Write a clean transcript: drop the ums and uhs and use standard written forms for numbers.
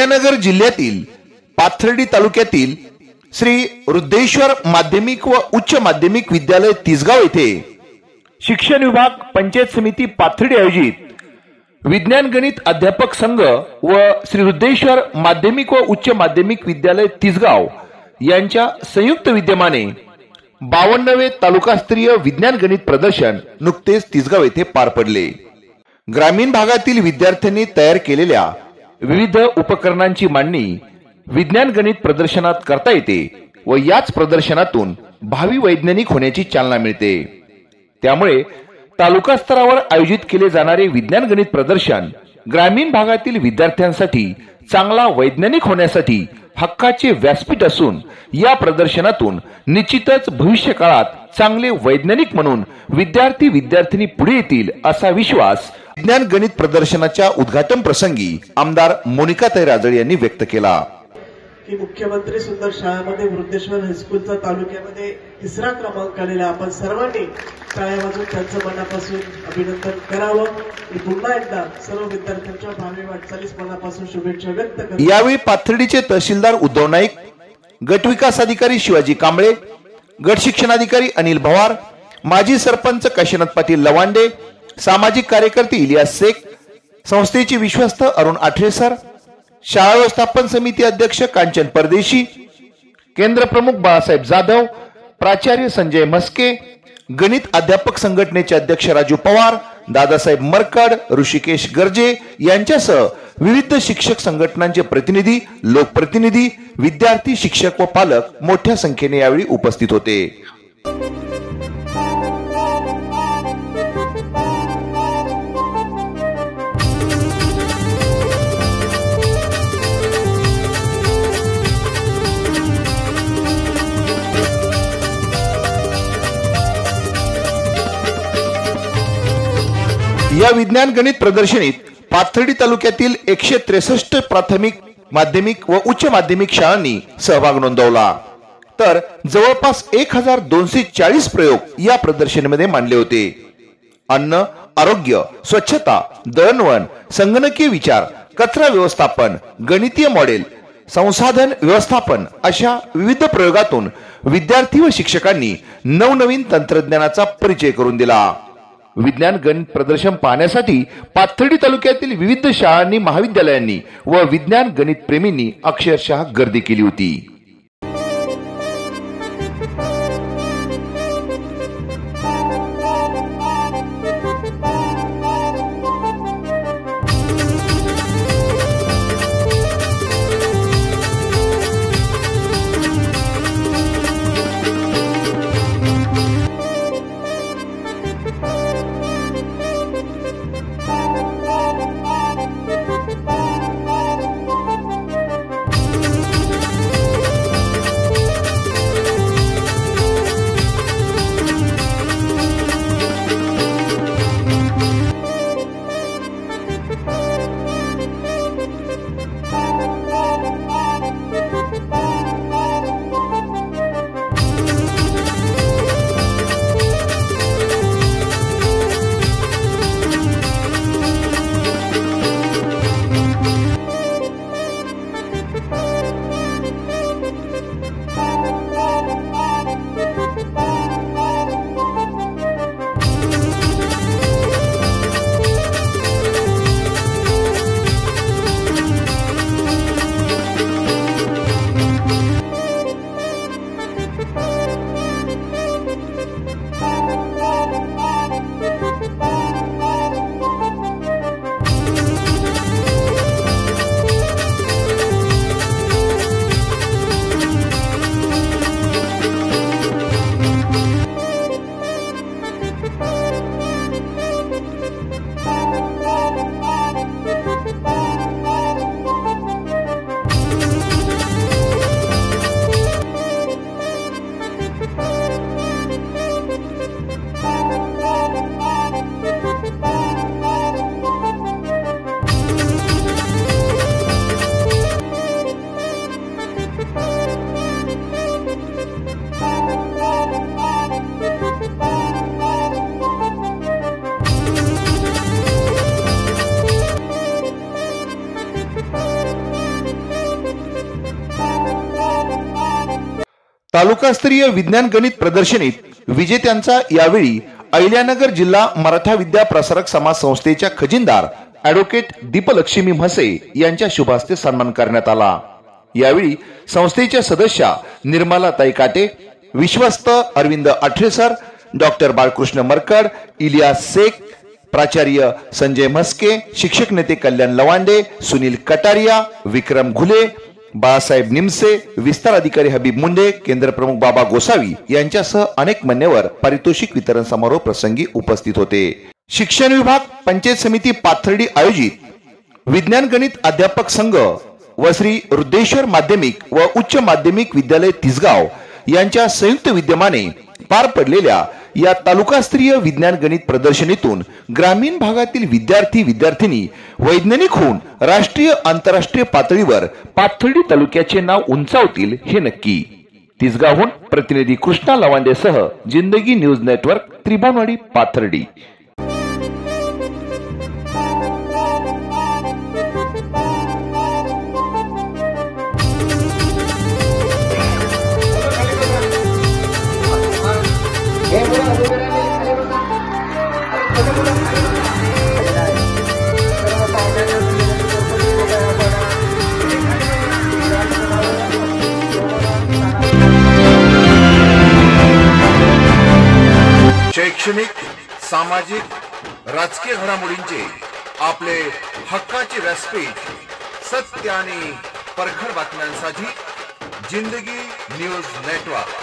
अहिल्यानगर जिल्ह्यातील पाथर्डी तालुक्यातील श्री रुद्रेश्वर माध्यमिक व उच्च माध्यमिक विद्यालय तिसगाव येथे शिक्षण विभाग पंचायत समिती पाथर्डी आयोजित विज्ञान गणित अध्यापक संघ व श्री रुद्रेश्वर माध्यमिक व उच्च माध्यमिक विद्यालय तिसगाव यांच्या संयुक्त विद्यमाने 52वे तालुकास्तरीय विज्ञान गणित प्रदर्शन नुकतेच तिसगाव येथे पार पडले। ग्रामीण भागातील विद्यार्थ्यांनी तयार केलेल्या विविध उपकरणांची मांडणी विज्ञान गणित प्रदर्शनात करता येते व याच प्रदर्शनातून भावी वैज्ञानिक होण्याची चालना मिळते। त्यामुळे तालुका स्तरावर आयोजित केले जाणारे विज्ञान गणित प्रदर्शन ग्रामीण भागातील विद्यार्थ्यांसाठी चांगला वैज्ञानिक होण्यासाठी हक्काचे व्यासपीठ असून या प्रदर्शनातून निश्चितच भविष्य काळात चांगले वैज्ञानिक म्हणून विद्यार्थी विद्यार्थिनी पुढे येतील असा विश्वास विज्ञान गणित प्रदर्शनाच्या उद्घाटन प्रसंगी आमदार मोनिकाताई राजळे यांनी व्यक्त केला। की मुख्यमंत्री सुंदर शाळेमध्ये वृद्धेश्वर हायस्कूलचा तालुक्यामध्ये 3रा क्रमांक आलेला आपण सर्वांनी टाळ्या वाजवून त्यांचं मनापासून अभिनंदन करावं। पुन्हा एकदा सर्व विद्यार्थ्यांच्या भावी वाटचालीस मनापासून शुभेच्छा व्यक्त करतो। यावेळी पाथर्डीचे तहसीलदार उद्धव नाईक, गट विकास अधिकारी शिवाजी कांबळे, गट शिक्षणाधिकारी अनिल भवार, माजी सरपंच काशीनाथ पाटील लवांडे, सामाजिक कार्यकर्ते इलियास शेख, संस्थेचे विश्वस्त अरुण आठरे सर, शाळा व्यवस्थापन समिती अध्यक्ष कांचन परदेशी, केंद्र प्रमुख बाळासाहेब जाधव, प्राचार्य संजय मस्के, गणित अध्यापक संघटनेचे अध्यक्ष राजू पवार, दादासाहेब मरकड, ऋषिकेश गर्जे यांच्यासह विविध शिक्षक संघटनांचे प्रतिनिधी, लोकप्रतिनिधी, विद्यार्थी, शिक्षक व पालक मोठ्या संख्येने यावेळी उपस्थित होते। या विज्ञान गणित प्रदर्शनीत पाथर्डी तालुक्यातील 163 प्राथमिक, माध्यमिक व उच्च माध्यमिक शाळांनी सहभाग नोंदवला, तर जवळपास 1240 प्रयोग या प्रदर्शनीमध्ये मांडले होते। अन्न, आरोग्य, स्वच्छता, दळणवळण, संगणकीय विचार, कचरा व्यवस्थापन, गणितीय मॉडेल, संसाधन व्यवस्थापन अशा विविध प्रयोगातून विद्यार्थी व शिक्षकांनी नवनवीन तंत्रज्ञानाचा परिचय करून दिला। विज्ञान गणित प्रदर्शन पाहण्यासाठी पाथर्डी तालुक्यातील विविध शाळांनी, महाविद्यालयांनी व विज्ञान गणित प्रेमींनी अक्षरशः गर्दी केली होती। तालुकास्तरीय विज्ञान गणित प्रदर्शनीत विजेत्यांचा यावेळी अहिल्यानगर जिल्हा मराठा विद्या प्रसारक समाज संस्थेच्या खजिनदार ॲडव्होकेट दीपलक्ष्मी म्हसे यांच्या शुभहस्ते सन्मान करण्यात आला। यावेळी संस्थेच्या सदस्या निर्मलाताई काटे, विश्वस्त अरविंद आठरेसर, डॉक्टर बाळकृष्ण मरकड, इलियास शेख, प्राचार्य संजय म्हस्के, शिक्षक नेते कल्याण लवांडे, सुनील कटारिया, विक्रम घुले, बाळासाहेब निमसे, विस्तार अधिकारी हबीब मुंडे, केंद्र प्रमुख बाबा गोसावी यांच्यासह अनेक मान्यवर पारितोषिक वितरण समारोह प्रसंगी उपस्थित होते। शिक्षण विभाग पंचायत समिती पाथर्डी आयोजित विज्ञान गणित अध्यापक संघ व श्री रुद्रेश्वर माध्यमिक व उच्च माध्यमिक विद्यालय तिसगाव यांच्या संयुक्त विद्यमाने पार पडलेल्या या तालुकास्तरीय विज्ञान गणित प्रदर्शनीतून ग्रामीण भागातील विद्यार्थी विद्यार्थिनी वैज्ञानिक होऊन राष्ट्रीय आंतरराष्ट्रीय पातळीवर पाथर्डी तालुक्याचे नाव उंचावतील हे नक्की। तिसगावहून प्रतिनिधी कृष्णा लवांडेसह जिंदगी न्यूज नेटवर्क, त्रिभुवनवाडी, पाथर्डी। शैक्षणिक, सामाजिक, राजकीय घडामोडींचे आपले हक्काचे व्यासपीठ, सत्य आणि परखड बातम्यांसाठी जिंदगी न्यूज नेटवर्क।